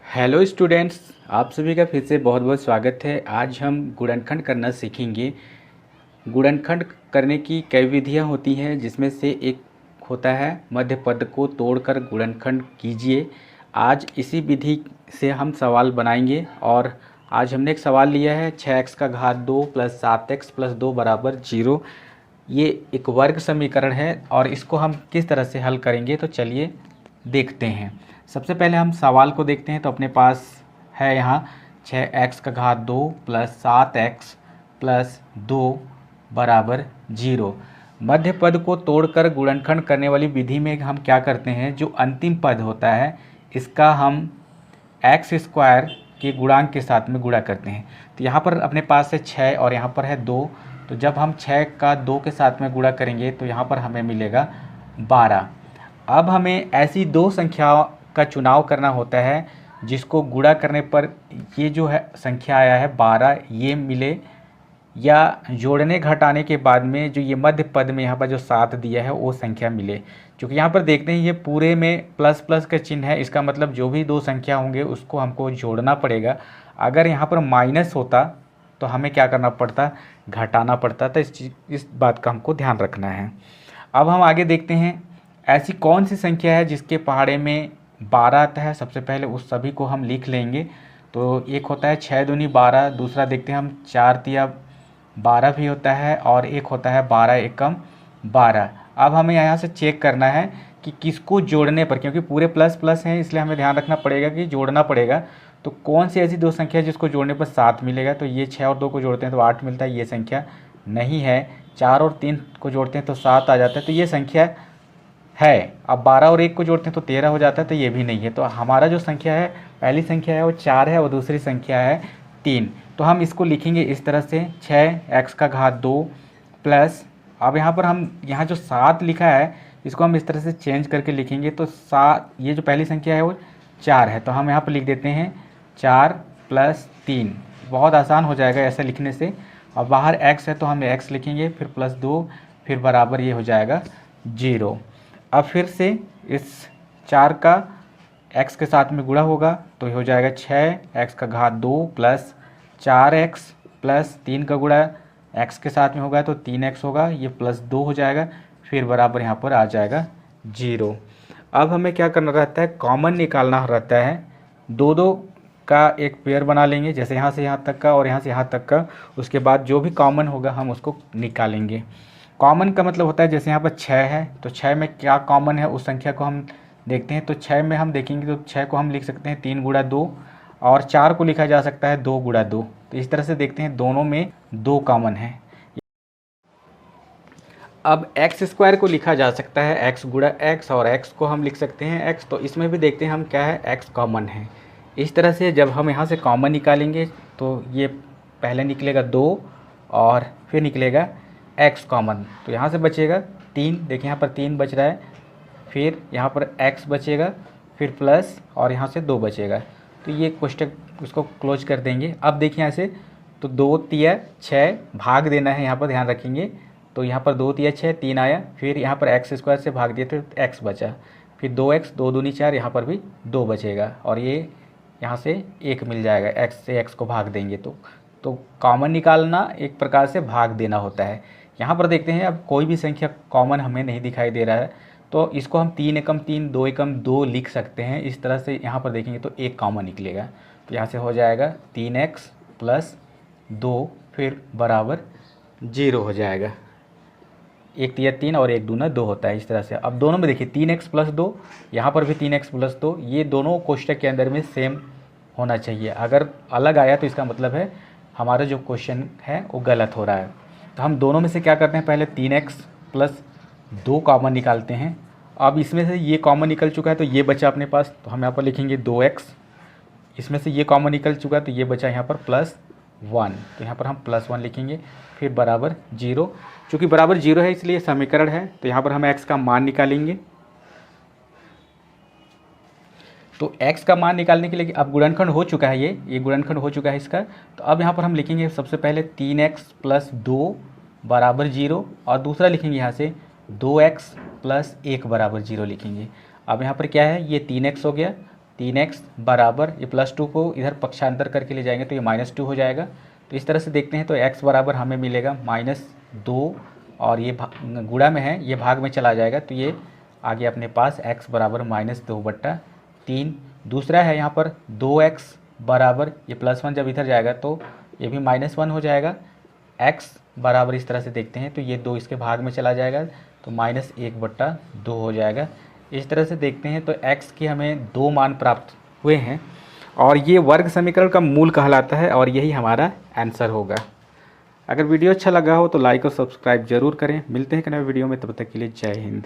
Hello students, आप सभी का फिर से बहुत बहुत स्वागत है। आज हम गुणनखंड करना सीखेंगे। गुणनखंड करने की कई विधियां होती हैं, जिसमें से एक होता है मध्य पद को तोड़कर गुणनखंड कीजिए। आज इसी विधि से हम सवाल बनाएंगे और आज हमने एक सवाल लिया है 6x का घात 2 प्लस 7x प्लस 2 बराबर 0। ये एक वर्ग समीकरण है और इसको हम किस तरह से हल करेंगे तो चलिए देखते हैं। सबसे पहले हम सवाल को देखते हैं। तो अपने पास है यहाँ 6x का घात 2 प्लस 7x प्लस 2 बराबर 0। मध्य पद को तोड़कर गुणनखंड करने वाली विधि में हम क्या करते हैं, जो अंतिम पद होता है इसका हम एक्स स्क्वायर के गुणांक के साथ में गुणा करते हैं। तो यहाँ पर अपने पास है 6 और यहाँ पर है 2। तो जब हम 6 का 2 के साथ में गुणा करेंगे तो यहाँ पर हमें मिलेगा 12। अब हमें ऐसी दो संख्याओं का चुनाव करना होता है जिसको गुणा करने पर ये जो है संख्या आया है 12 ये मिले, या जोड़ने घटाने के बाद में जो ये मध्य पद में यहाँ पर जो 7 दिया है वो संख्या मिले। क्योंकि यहाँ पर देखते हैं ये पूरे में प्लस प्लस का चिन्ह है, इसका मतलब जो भी दो संख्या होंगे उसको हमको जोड़ना पड़ेगा। अगर यहाँ पर माइनस होता तो हमें क्या करना पड़ता, घटाना पड़ता। तो इस बात का हमको ध्यान रखना है। अब हम आगे देखते हैं ऐसी कौन सी संख्या है जिसके पहाड़े में 12 आता है। सबसे पहले उस सभी को हम लिख लेंगे। तो एक होता है 6 दूनी 12, दूसरा देखते हैं हम 4 तिया 12 भी होता है, और एक होता है 12 एकम 12। अब हमें यहाँ से चेक करना है कि किसको जोड़ने पर, क्योंकि पूरे प्लस प्लस हैं इसलिए हमें ध्यान रखना पड़ेगा कि जोड़ना पड़ेगा। तो कौन सी ऐसी दो संख्या है जिसको जोड़ने पर 7 मिलेगा। तो ये 6 और 2 को जोड़ते हैं तो 8 मिलता है, ये संख्या नहीं है। 4 और 3 को जोड़ते हैं तो 7 आ जाता है, तो ये संख्या है। अब 12 और 1 को जोड़ते हैं तो 13 हो जाता है, तो ये भी नहीं है। तो हमारा जो संख्या है, पहली संख्या है वो 4 है और दूसरी संख्या है 3। तो हम इसको लिखेंगे इस तरह से 6x का घात 2 प्लस, अब यहाँ पर हम यहाँ जो 7 लिखा है इसको हम इस तरह से चेंज करके लिखेंगे। तो 7, ये जो पहली संख्या है वो 4 है, तो हम यहाँ पर लिख देते हैं 4 प्लस 3। बहुत आसान हो जाएगा ऐसे लिखने से। और बाहर x है तो हम x लिखेंगे, फिर प्लस 2, फिर बराबर ये हो जाएगा 0। अब फिर से इस 4 का x के साथ में गुणा होगा तो ये हो जाएगा 6x का घात 2 प्लस 4x प्लस 3 का गुणा x के साथ में होगा तो 3x होगा, ये प्लस 2 हो जाएगा, फिर बराबर यहाँ पर आ जाएगा 0। अब हमें क्या करना रहता है, कॉमन निकालना रहता है। दो दो का एक पेयर बना लेंगे, जैसे यहाँ से यहाँ तक का और यहाँ से यहाँ तक का। उसके बाद जो भी कॉमन होगा हम उसको निकालेंगे। कॉमन का मतलब होता है जैसे यहाँ पर 6 है तो 6 में क्या कॉमन है उस संख्या को हम देखते हैं। तो 6 में हम देखेंगे तो 6 को हम लिख सकते हैं 3 गुणा 2, और 4 को लिखा जा सकता है 2 गुणा 2। तो इस तरह से देखते हैं दोनों में 2 कॉमन है। अब एक्स स्क्वायर को लिखा जा सकता है x गुणा x, और x को हम लिख सकते हैं x। तो इसमें भी देखते हैं हम क्या है, x कॉमन है। इस तरह से जब हम यहाँ से कॉमन निकालेंगे तो ये पहले निकलेगा 2 और फिर निकलेगा x कॉमन। तो यहाँ से बचेगा 3, देखिए यहाँ पर 3 बच रहा है, फिर यहाँ पर x बचेगा, फिर प्लस और यहाँ से 2 बचेगा। तो ये कोष्टक उसको क्लोज कर देंगे। अब देखिए यहाँ से तो 2 तिया 6 भाग देना है, यहाँ पर ध्यान रखेंगे। तो यहाँ पर 2 तिया 6 3 आया, फिर यहाँ पर एक्स स्क्वायर से भाग दिया तो x बचा, फिर 2x 2 दूनी 4, यहाँ पर भी 2 बचेगा, और ये यहाँ से 1 मिल जाएगा। x से x को भाग देंगे तो कॉमन निकालना एक प्रकार से भाग देना होता है। यहाँ पर देखते हैं अब कोई भी संख्या कॉमन हमें नहीं दिखाई दे रहा है, तो इसको हम 3 एकम 3 2 एकम 2 लिख सकते हैं। इस तरह से यहाँ पर देखेंगे तो एक कॉमन निकलेगा। तो यहाँ से हो जाएगा 3x प्लस 2 फिर बराबर 0 हो जाएगा। 1 तिया 3 और 1 दूना 2 होता है। इस तरह से अब दोनों में देखिए 3x प्लस 2, यहाँ पर भी 3x प्लस 2, ये दोनों कोष्टक के अंदर में सेम होना चाहिए। अगर अलग आया तो इसका मतलब है हमारा जो क्वेश्चन है वो गलत हो रहा है। तो हम दोनों में से क्या करते हैं, पहले 3x प्लस 2 कॉमन निकालते हैं। अब इसमें से ये कॉमन निकल चुका है तो ये बचा अपने पास, तो हम यहाँ पर लिखेंगे 2x। इसमें से ये कॉमन निकल चुका है तो ये बचा यहाँ पर प्लस 1, तो यहाँ पर हम प्लस 1 लिखेंगे, फिर बराबर 0। चूँकि बराबर 0 है इसलिए समीकरण है, तो यहाँ पर हम x का मान निकालेंगे। तो x का मान निकालने के लिए अब गुणनखंड हो चुका है, ये गुणनखंड हो चुका है इसका। तो अब यहाँ पर हम लिखेंगे सबसे पहले 3x प्लस 2 बराबर 0, और दूसरा लिखेंगे यहाँ से 2x प्लस 1 बराबर 0 लिखेंगे। अब यहाँ पर क्या है, ये 3x हो गया 3x बराबर, ये +2 को इधर पक्षांतर करके ले जाएंगे तो ये -2 हो जाएगा। तो इस तरह से देखते हैं तो x बराबर हमें मिलेगा -2 और ये गुणा में है, ये भाग में चला जाएगा तो ये आगे अपने पास x बराबर -2/3। दूसरा है यहाँ पर 2x बराबर, ये +1 जब इधर जाएगा तो ये भी -1 हो जाएगा। x बराबर इस तरह से देखते हैं तो ये 2 इसके भाग में चला जाएगा तो -1/2 हो जाएगा। इस तरह से देखते हैं तो x के हमें 2 मान प्राप्त हुए हैं और ये वर्ग समीकरण का मूल कहलाता है और यही हमारा आंसर होगा। अगर वीडियो अच्छा लगा हो तो लाइक और सब्सक्राइब जरूर करें। मिलते हैं एक नए वीडियो में, तब तक के लिए जय हिंद।